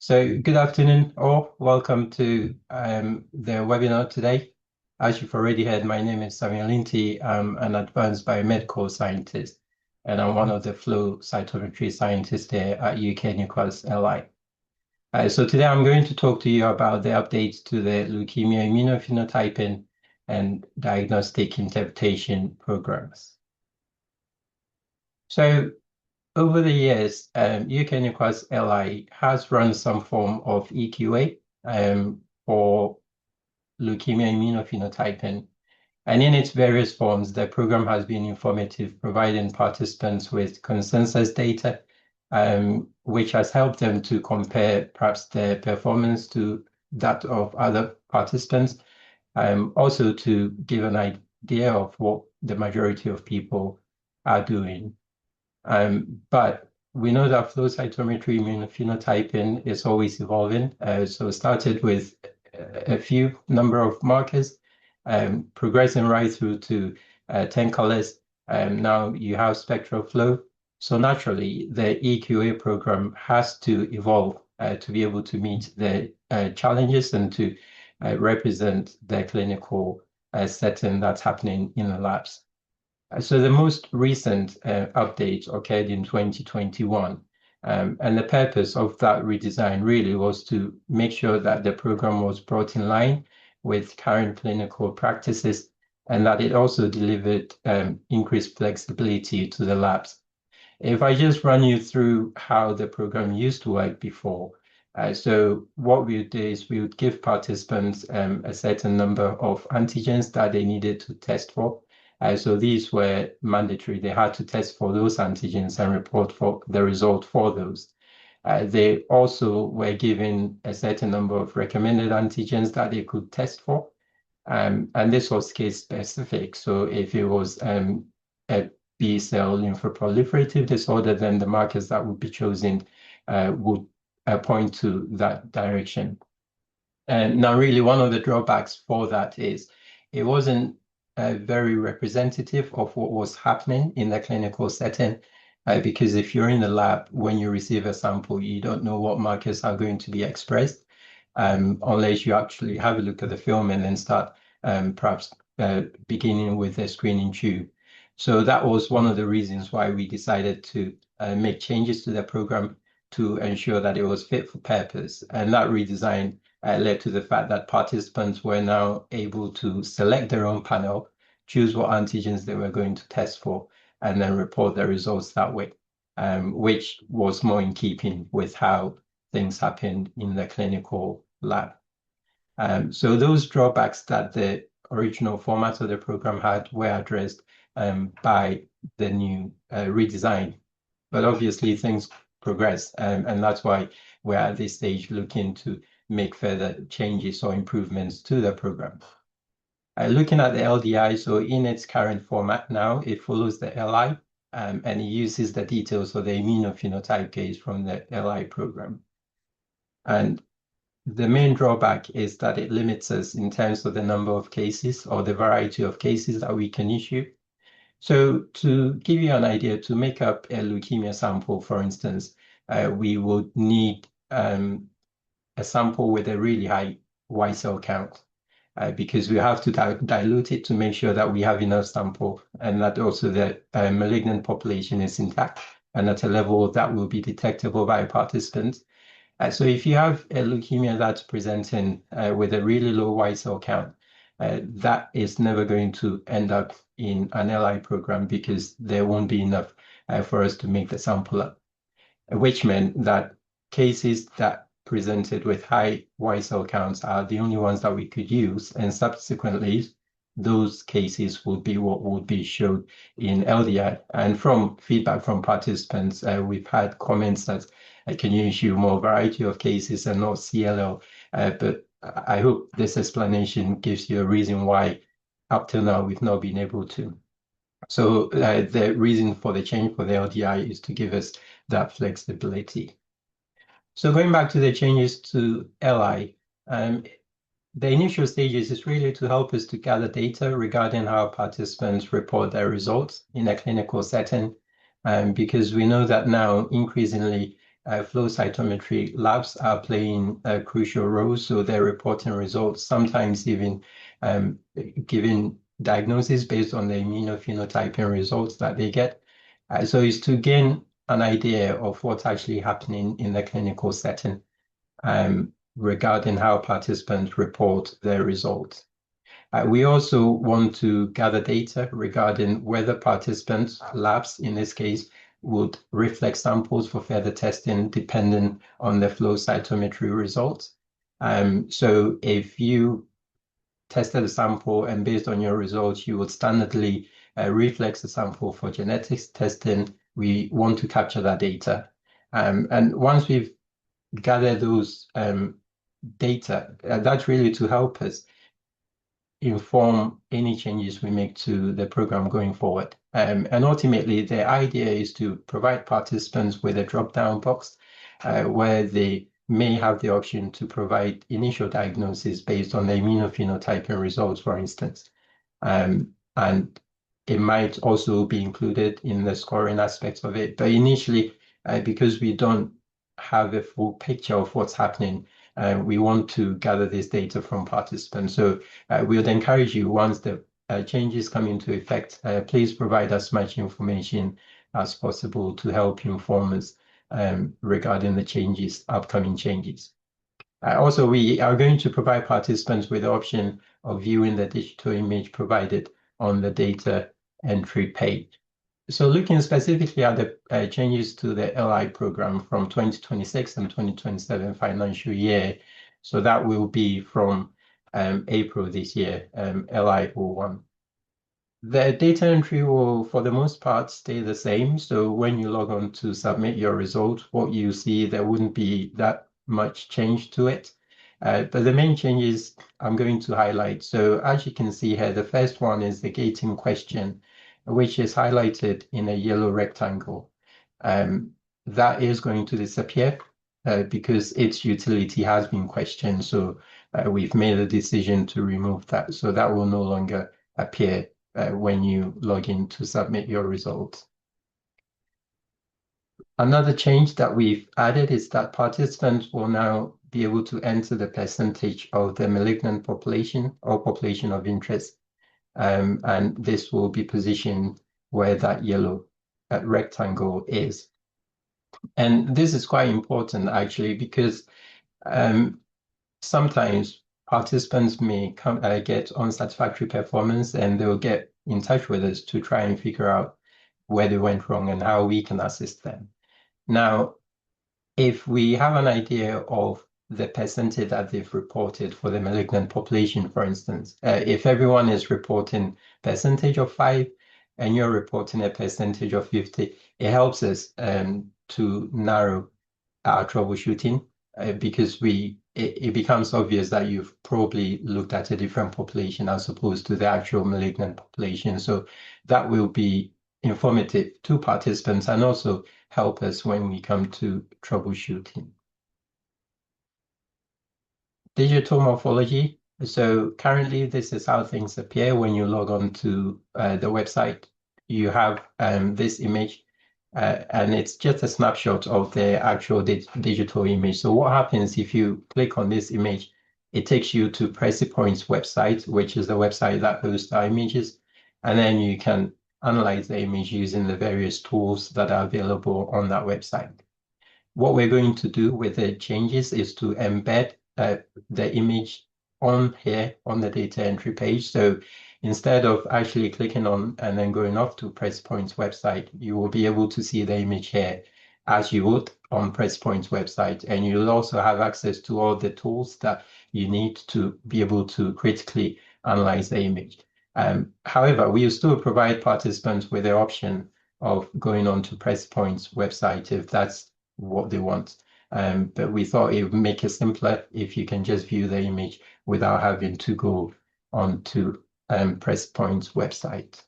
So good afternoon, all. Welcome to the webinar today. As you've already heard, my name is Samuel Linti. I'm an advanced biomedical scientist, and I'm one of the flow cytometry scientists here at UK Nucleus LI. So today I'm going to talk to you about the updates to the leukemia immunophenotyping and diagnostic interpretation programs. So over the years, UK Nucleus LI has run some form of EQA for leukemia immunophenotyping. And in its various forms, the program has been informative, providing participants with consensus data, which has helped them to compare perhaps their performance to that of other participants, also to give an idea of what the majority of people are doing. But we know that flow cytometry immunophenotyping is always evolving. So it started with a few number of markers, progressing right through to 10 colors. Now you have spectral flow. So naturally, the EQA program has to evolve to be able to meet the challenges and to represent the clinical setting that's happening in the labs. So the most recent update occurred in 2021. And the purpose of that redesign really was to make sure that the program was brought in line with current clinical practices and that it also delivered increased flexibility to the labs. If I just run you through how the program used to work before, so what we would do is we would give participants a certain number of antigens that they needed to test for. So these were mandatory. They had to test for those antigens and report for the result for those. They also were given a certain number of recommended antigens that they could test for. And this was case specific. So if it was a B-cell lymphoproliferative disorder, then the markers that would be chosen would point to that direction. And now really one of the drawbacks for that is it wasn't very representative of what was happening in the clinical setting, because if you're in the lab, when you receive a sample, you don't know what markers are going to be expressed, unless you actually have a look at the film and then start perhaps beginning with a screening tube. So that was one of the reasons why we decided to make changes to the program to ensure that it was fit for purpose. And that redesign led to the fact that participants were now able to select their own panel, choose what antigens they were going to test for, and then report their results that way, which was more in keeping with how things happened in the clinical lab. So those drawbacks that the original format of the program had were addressed by the new redesign. But obviously things progress, and that's why we're at this stage looking to make further changes or improvements to the program. Looking at the LDI, so in its current format now, it follows the LI, and it uses the details of the immunophenotypase from the LI program. And the main drawback is that it limits us in terms of the number of cases or the variety of cases that we can issue. So to give you an idea, to make up a leukemia sample, for instance, we would need a sample with a really high white cell count, because we have to dilute it to make sure that we have enough sample and that also the malignant population is intact and at a level that will be detectable by participants. So if you have a leukemia that's presenting with a really low white cell count, that is never going to end up in an LI program because there won't be enough for us to make the sample up, which meant that cases that presented with high white cell counts are the only ones that we could use, and subsequently those cases would be what would be shown in LDI. And from feedback from participants, we've had comments that can you issue more variety of cases and not CLL, but I hope this explanation gives you a reason why up till now we've not been able to. So the reason for the change for the LDI is to give us that flexibility. So going back to the changes to LI, the initial stages is really to help us to gather data regarding how participants report their results in a clinical setting, because we know that now increasingly flow cytometry labs are playing a crucial role. So they're reporting results, sometimes even giving diagnosis based on the immunophenotyping results that they get. So it's to gain an idea of what's actually happening in the clinical setting regarding how participants report their results. We also want to gather data regarding whether participants, labs in this case, would reflect samples for further testing depending on the flow cytometry results. So if you tested a sample and based on your results, you would standardly reflex the sample for genetics testing, we want to capture that data. And once we've gathered those data, that's really to help us inform any changes we make to the program going forward. And ultimately, the idea is to provide participants with a drop-down box where they may have the option to provide initial diagnosis based on the immunophenotyping results, for instance. And it might also be included in the scoring aspects of it. But initially, because we don't have a full picture of what's happening, we want to gather this data from participants. So we would encourage you, once the changes come into effect, please provide as much information as possible to help inform us regarding the changes, upcoming changes. Also, we are going to provide participants with the option of viewing the digital image provided on the data entry page. So looking specifically at the changes to the LI program from 2026 and 2027 financial year, so that will be from April this year, LI 01. The data entry will, for the most part, stay the same. So when you log on to submit your result, what you see, there wouldn't be that much change to it. But the main changes I'm going to highlight. So as you can see here, the first one is the gating question, which is highlighted in a yellow rectangle. That is going to disappear because its utility has been questioned. So we've made a decision to remove that. So that will no longer appear when you log in to submit your results. Another change that we've added is that participants will now be able to enter the percentage of the malignant population or population of interest. And this will be positioned where that yellow rectangle is. And this is quite important, actually, because sometimes participants may get unsatisfactory performance and they'll get in touch with us to try and figure out where they went wrong and how we can assist them. Now, if we have an idea of the percentage that they've reported for the malignant population, for instance, if everyone is reporting percentage of 5 and you're reporting a percentage of 50, it helps us to narrow our troubleshooting because it becomes obvious that you've probably looked at a different population as opposed to the actual malignant population. So that will be informative to participants and also help us when we come to troubleshooting. Digital morphology. So currently, this is how things appear when you log on to the website. You have this image, and it's just a snapshot of the actual digital image. So what happens if you click on this image, it takes you to PreciPoint's website, which is the website that hosts our images. And then you can analyze the image using the various tools that are available on that website. What we're going to do with the changes is to embed the image on here on the data entry page. So instead of actually clicking on and then going off to PreciPoint's website, you will be able to see the image here as you would on PreciPoint's website. And you'll also have access to all the tools that you need to be able to critically analyze the image. However, we will still provide participants with the option of going on to PreciPoint's website if that's what they want. But we thought it would make it simpler if you can just view the image without having to go on to PreciPoint's website.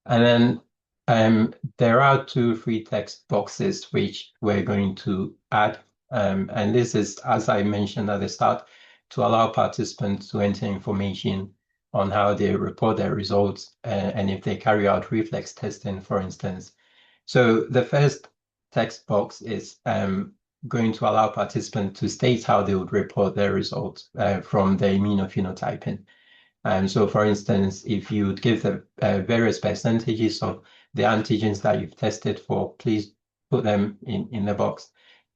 And then there are 2 free text boxes which we're going to add. And this is, as I mentioned at the start, to allow participants to enter information on how they report their results and if they carry out reflex testing, for instance. So the first text box is going to allow participants to state how they would report their results from the immunophenotyping. So, for instance, if you would give the various percentages of the antigens that you've tested for, please put them in the box.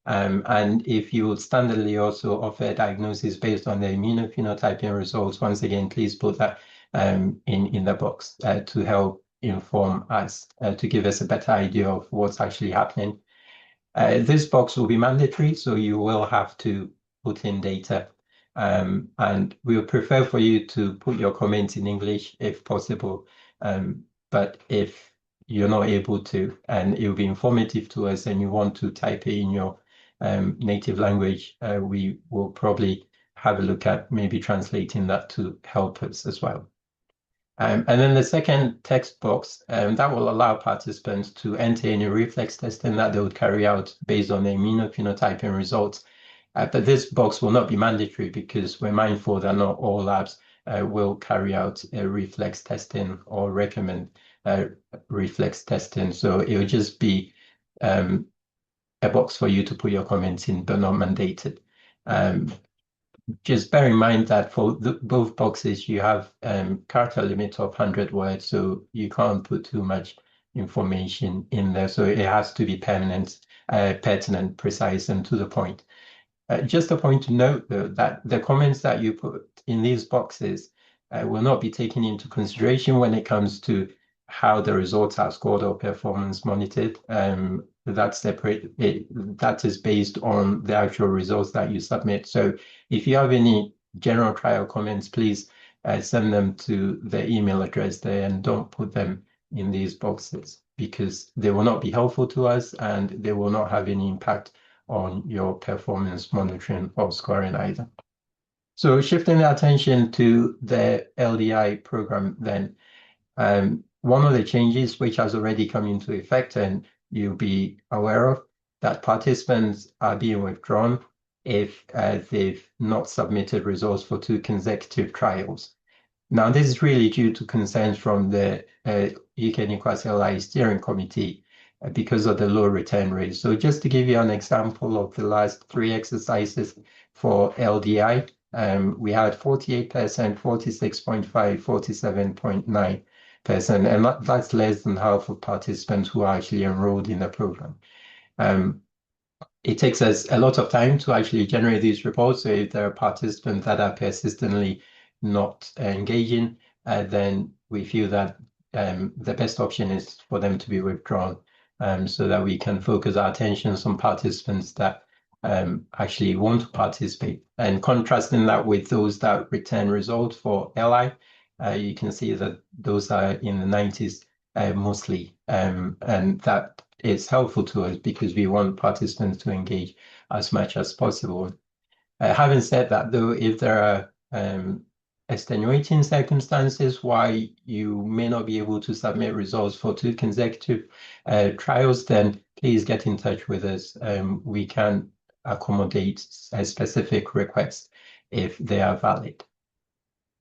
And if you would standardly also offer a diagnosis based on the immunophenotyping results, once again, please put that in the box to help inform us, to give us a better idea of what's actually happening. This box will be mandatory, so you will have to put in data. And we would prefer for you to put your comments in English if possible. But if you're not able to, and it will be informative to us, and you want to type it in your native language, we will probably have a look at maybe translating that to help us as well. And then the second text box, that will allow participants to enter any reflex testing that they would carry out based on the immunophenotyping results. But this box will not be mandatory because we're mindful that not all labs will carry out reflex testing or recommend reflex testing. So it will just be a box for you to put your comments in, but not mandated. Just bear in mind that for both boxes, you have character limit of 100 words, so you can't put too much information in there. So it has to be pertinent, precise, and to the point. Just a point to note, though, that the comments that you put in these boxes will not be taken into consideration when it comes to how the results are scored or performance monitored. That's separate. That is based on the actual results that you submit. So if you have any general trial comments, please send them to the email address there and don't put them in these boxes because they will not be helpful to us and they will not have any impact on your performance monitoring or scoring either. So shifting the attention to the LDI program then, one of the changes which has already come into effect and you'll be aware of that participants are being withdrawn if they've not submitted results for 2 consecutive trials. Now, this is really due to concerns from the UK NICWAS LI steering committee because of the low return rate. So just to give you an example of the last 3 exercises for LDI, we had 48%, 46.5%, 47.9%, and that's less than half of participants who are actually enrolled in the program. It takes us a lot of time to actually generate these reports. So if there are participants that are persistently not engaging, then we feel that the best option is for them to be withdrawn so that we can focus our attention on participants that actually want to participate. And contrasting that with those that return results for LI, you can see that those are in the 90s mostly, and that is helpful to us because we want participants to engage as much as possible. Having said that, though, if there are extenuating circumstances why you may not be able to submit results for 2 consecutive trials, then please get in touch with us. We can accommodate a specific request if they are valid.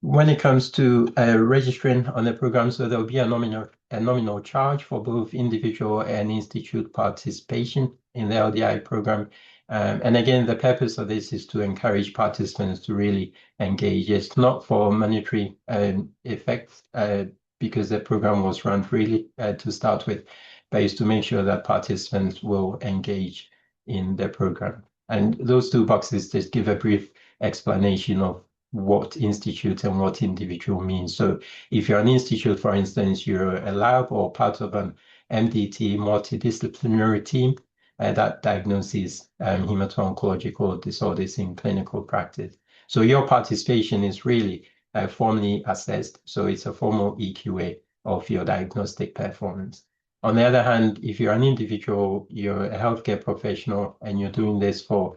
When it comes to registering on the program, so there will be a nominal charge for both individual and institute participation in the LDI program. And again, the purpose of this is to encourage participants to really engage. It's not for monetary effects because the program was run freely to start with, but it's to make sure that participants will engage in the program. And those 2 boxes just give a brief explanation of what institute and what individual means. So if you're an institute, for instance, you're a lab or part of an MDT multidisciplinary team that diagnoses hemato-oncological disorders in clinical practice. So your participation is really formally assessed. So it's a formal EQA of your diagnostic performance. On the other hand, if you're an individual, you're a healthcare professional and you're doing this for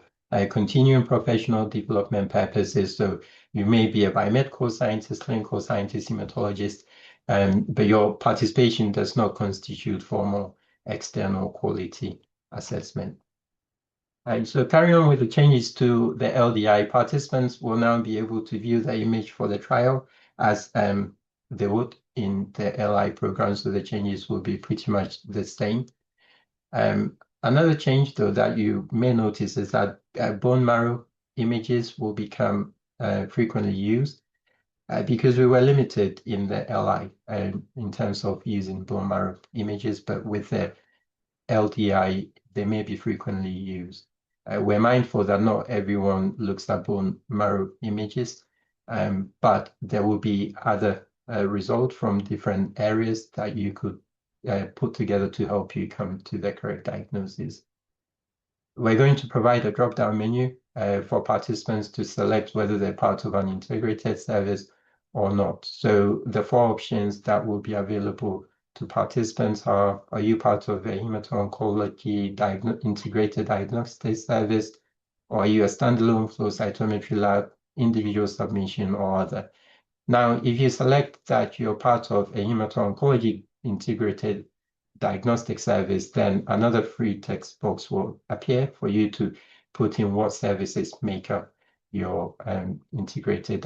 continuing professional development purposes. So you may be a biomedical scientist, clinical scientist, hematologist, but your participation does not constitute formal external quality assessment. So carrying on with the changes to the LDI, participants will now be able to view the image for the trial as they would in the LI program. So the changes will be pretty much the same. Another change, though, that you may notice is that bone marrow images will become frequently used because we were limited in the LI in terms of using bone marrow images, but with the LDI, they may be frequently used. We're mindful that not everyone looks at bone marrow images, but there will be other results from different areas that you could put together to help you come to the correct diagnosis. We're going to provide a drop-down menu for participants to select whether they're part of an integrated service or not. So the 4 options that will be available to participants are you part of a hemato-oncology integrated diagnostic service, or are you a standalone flow cytometry lab, individual submission, or other? Now, if you select that you're part of a hemato-oncology integrated diagnostic service, then another free text box will appear for you to put in what services make up your integrated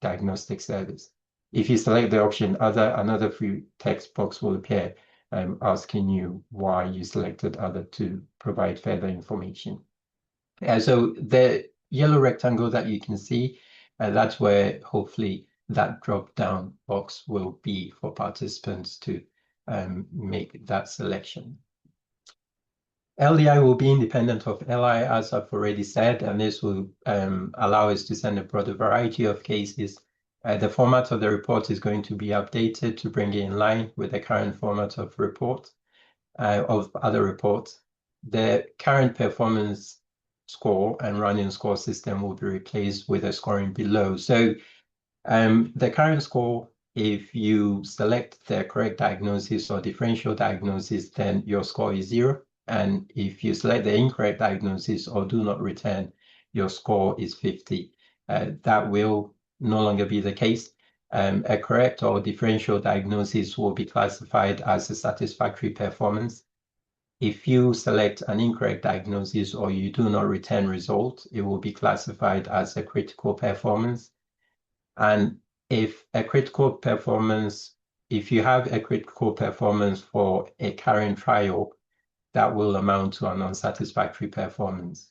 diagnostic service. If you select the option other, another free text box will appear asking you why you selected other to provide further information. So the yellow rectangle that you can see, that's where hopefully that drop-down box will be for participants to make that selection. LDI will be independent of LI, as I've already said, and this will allow us to send a broader variety of cases. The format of the report is going to be updated to bring it in line with the current format of report, of other reports. The current performance score and running score system will be replaced with a scoring below. So the current score, if you select the correct diagnosis or differential diagnosis, then your score is 0. And if you select the incorrect diagnosis or do not return, your score is 50. That will no longer be the case. A correct or differential diagnosis will be classified as a satisfactory performance. If you select an incorrect diagnosis or you do not return results, it will be classified as a critical performance. And if you have a critical performance for a current trial, that will amount to an unsatisfactory performance.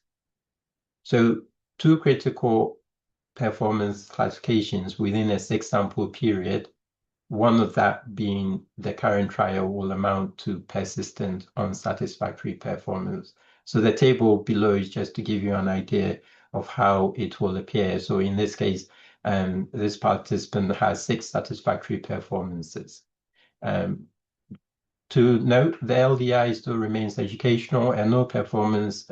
So 2 critical performance classifications within a 6-sample period, one of that being the current trial, will amount to persistent unsatisfactory performance. So the table below is just to give you an idea of how it will appear. So in this case, this participant has 6 satisfactory performances. To note, the LDI still remains educational and no performance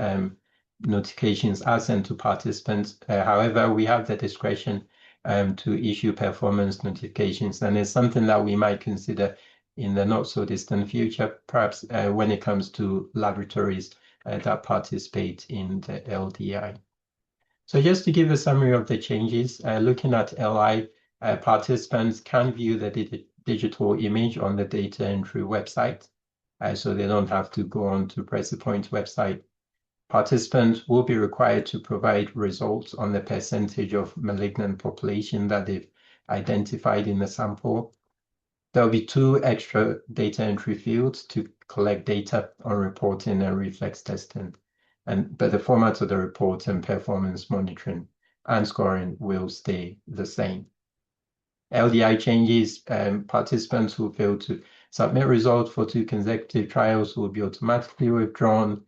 notifications are sent to participants. However, we have the discretion to issue performance notifications, and it's something that we might consider in the not so distant future, perhaps when it comes to laboratories that participate in the LDI. So just to give a summary of the changes, looking at LI, participants can view the digital image on the data entry website, so they don't have to go on to PreciPoint website. Participants will be required to provide results on the percentage of malignant population that they've identified in the sample. There'll be 2 extra data entry fields to collect data on reporting and reflex testing. But the format of the report and performance monitoring and scoring will stay the same. LDI changes, participants who fail to submit results for 2 consecutive trials will be automatically withdrawn.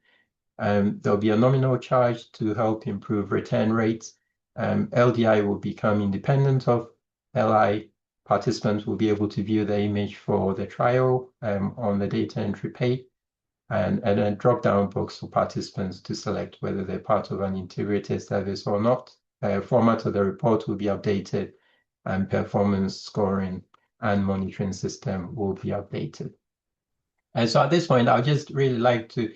There'll be a nominal charge to help improve return rates. LDI will become independent of LI. Participants will be able to view the image for the trial on the data entry page, and a drop-down box for participants to select whether they're part of an integrated service or not. Format of the report will be updated, and performance scoring and monitoring system will be updated. And so at this point, I'd just really like to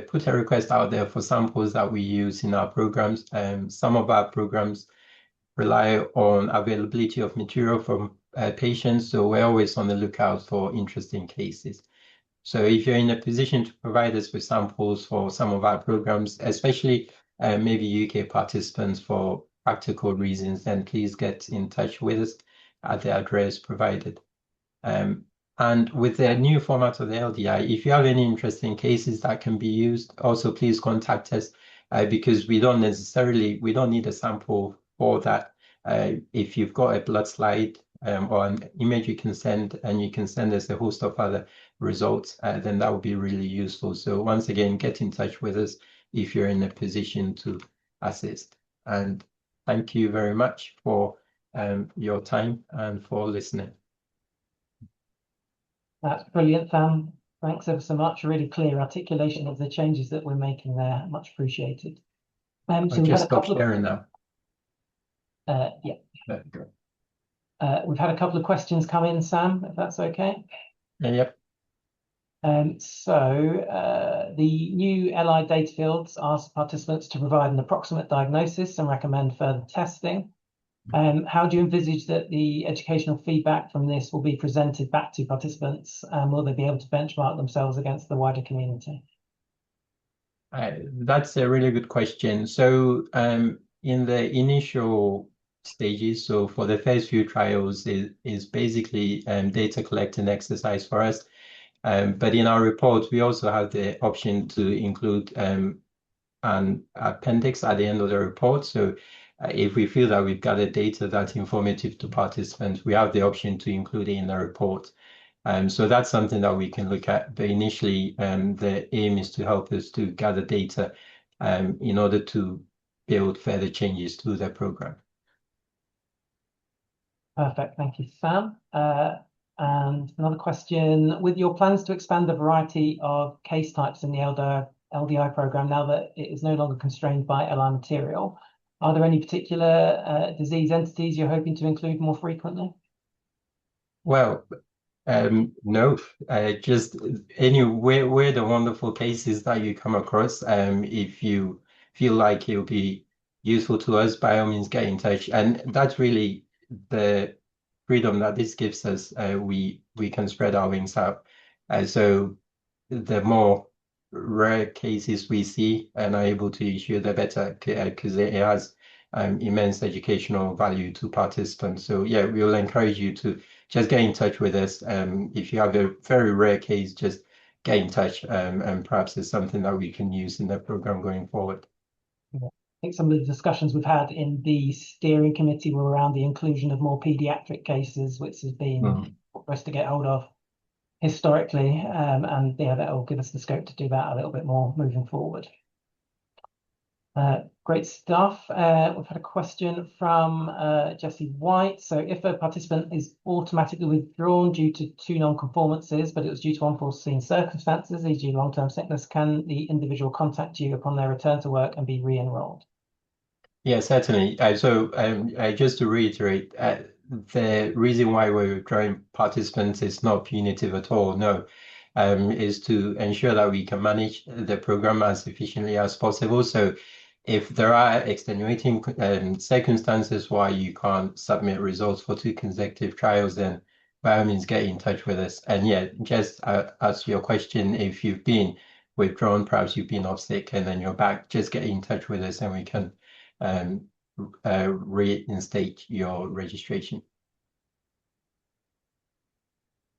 put a request out there for samples that we use in our programs. Some of our programs rely on availability of material from patients, so we're always on the lookout for interesting cases. So if you're in a position to provide us with samples for some of our programs, especially maybe UK participants for practical reasons, then please get in touch with us at the address provided. And with the new format of the LDI, if you have any interesting cases that can be used, also please contact us because we don't need a sample for that. If you've got a blood slide or an image you can send, and you can send us a host of other results, then that would be really useful. So once again, get in touch with us if you're in a position to assist. And thank you very much for your time and for listening. That's brilliant, Sam. Thanks ever so much. Really clear articulation of the changes that we're making there. Much appreciated. So I'll we've just had a stop couple sharing now. yeah. There we go. We've had a couple of questions come in, Sam, if that's okay. Yep. The new LI data fields ask participants to provide an approximate diagnosis and recommend further testing. How do you envisage that the educational feedback from this will be presented back to participants, and will they be able to benchmark themselves against the wider community? That's a really good question. So in the initial stages, so for the first few trials, is basically data collecting exercise for us. But in our report, we also have the option to include an appendix at the end of the report. So if we feel that we've gathered data that's informative to participants, we have the option to include it in the report. So that's something that we can look at. But initially, the aim is to help us to gather data in order to build further changes to the program. Perfect. Thank you, Sam. And another question, with your plans to expand the variety of case types in the LDI program, now that it is no longer constrained by LI material, are there any particular disease entities you're hoping to include more frequently? Well, no, just where the wonderful cases that you come across, if you feel like it'll be useful to us, by all means get in touch. And that's really the freedom that this gives us. We can spread our wings out. So the more rare cases we see and are able to issue, the better, because it has immense educational value to participants. So yeah, we will encourage you to just get in touch with us. If you have a very rare case, just get in touch, and perhaps it's something that we can use in the program going forward. I think some of the discussions we've had in the steering committee were around the inclusion of more pediatric cases, which has been for us to get hold of historically, and yeah, that will give us the scope to do that a little bit more moving forward. Great stuff. We've had a question from Jesse White. So if a participant is automatically withdrawn due to two non-conformances, but it was due to unforeseen circumstances, e.g. long-term sickness, can the individual contact you upon their return to work and be re-enrolled? Yeah, certainly. Just to reiterate, the reason why we're withdrawing participants is not punitive at all. No, is to ensure that we can manage the program as efficiently as possible. So if there are extenuating circumstances why you can't submit results for two consecutive trials, then by all means get in touch with us. And yeah, just as your question, if you've been withdrawn, perhaps you've been off sick and then you're back, just get in touch with us and we can reinstate your registration.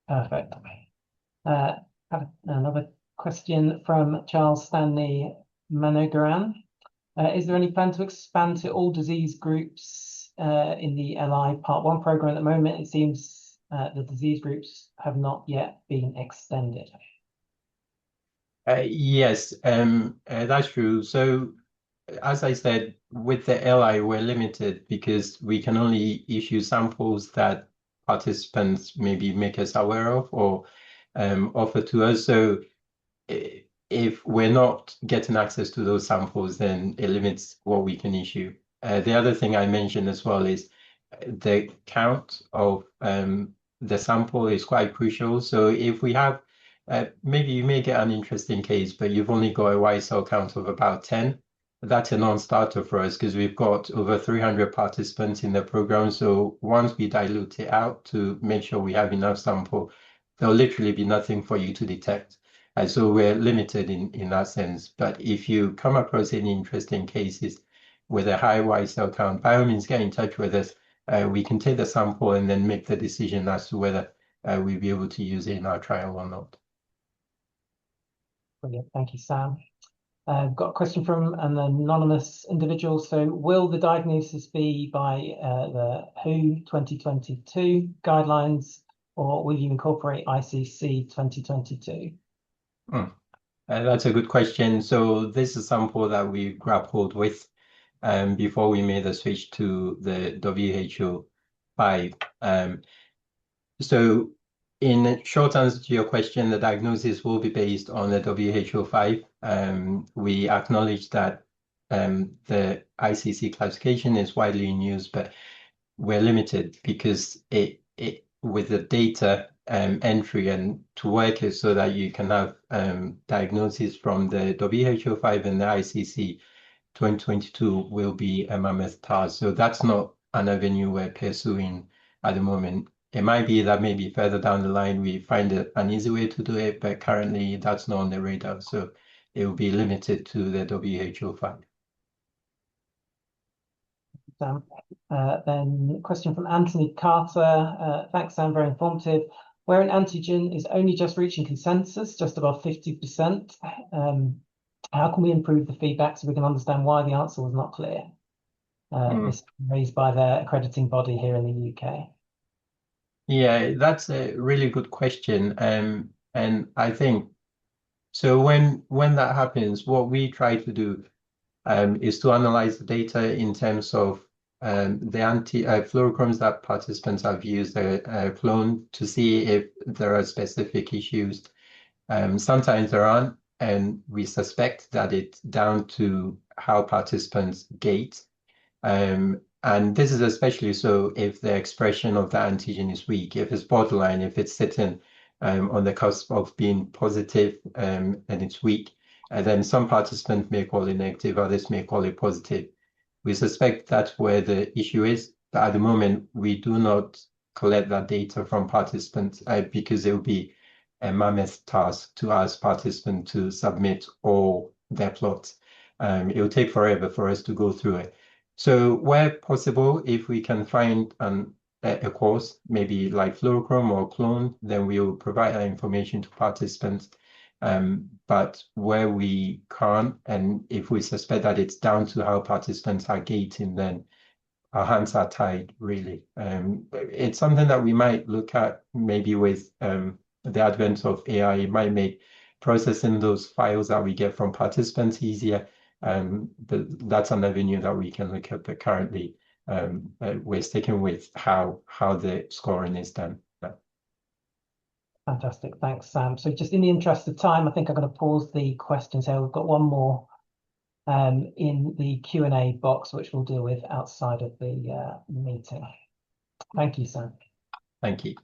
Perfect. Another question from Charles Stanley Manogaran. Is there any plan to expand to all disease groups in the LI Part 1 program at the moment? It seems the disease groups have not yet been extended. Yes, that's true. So as I said, with the LI, we're limited because we can only issue samples that participants maybe make us aware of or offer to us. So if we're not getting access to those samples, then it limits what we can issue. The other thing I mentioned as well is the count of the sample is quite crucial. So if we have, maybe you may get an interesting case, but you've only got a white cell count of about 10. That's a non-starter for us because we've got over 300 participants in the program. So once we dilute it out to make sure we have enough sample, there'll literally be nothing for you to detect. And so we're limited in that sense. But if you come across any interesting cases with a high white cell count, by all means, get in touch with us. We can take the sample and then make the decision as to whether we'll be able to use it in our trial or not. Brilliant. Thank you, Sam. Got a question from an anonymous individual. So will the diagnosis be by the WHO 2022 guidelines, or will you incorporate ICC 2022? That's a good question. So this is a sample that we grappled with before we made the switch to the WHO 5. So in short answer to your question, the diagnosis will be based on the WHO 5. We acknowledge that the ICC classification is widely in use, but we're limited because it with the data entry and to work it so that you can have diagnosis from the WHO 5 and the ICC 2022 will be a mammoth task. So that's not an avenue we're pursuing at the moment. It might be that maybe further down the line we find an easy way to do it, but currently that's not on the radar. So it will be limited to the WHO 5. Sam. Then a question from Anthony Carter. Thanks, Sam, very informative. Where an antigen is only just reaching consensus, just above 50%, how can we improve the feedback so we can understand why the answer was not clear? This raised by the accrediting body here in the UK. Yeah, that's a really good question. And I think so when that happens, what we try to do is to analyze the data in terms of the fluorochromes that participants have used clone to see if there are specific issues. Sometimes there aren't, and we suspect that it's down to how participants gate. And this is especially so if the expression of the antigen is weak, if it's borderline, if it's sitting on the cusp of being positive and it's weak, and then some participants may call it negative, others may call it positive. We suspect that's where the issue is, but at the moment, we do not collect that data from participants because it will be a mammoth task to ask participants to submit all their plots. It will take forever for us to go through it. So where possible, if we can find a course, maybe like fluorochrome or clone, then we will provide that information to participants. But where we can't, and if we suspect that it's down to how participants are gating, then our hands are tied, really. It's something that we might look at maybe with the advent of AI. It might make processing those files that we get from participants easier. But that's an avenue that we can look at. But currently, we're sticking with how the scoring is done. Fantastic, thanks, Sam. So just in the interest of time, I think I'm going to pause the questions here. We've got one more in the Q&A box, which we'll deal with outside of the meeting. Thank you, Sam. Thank you.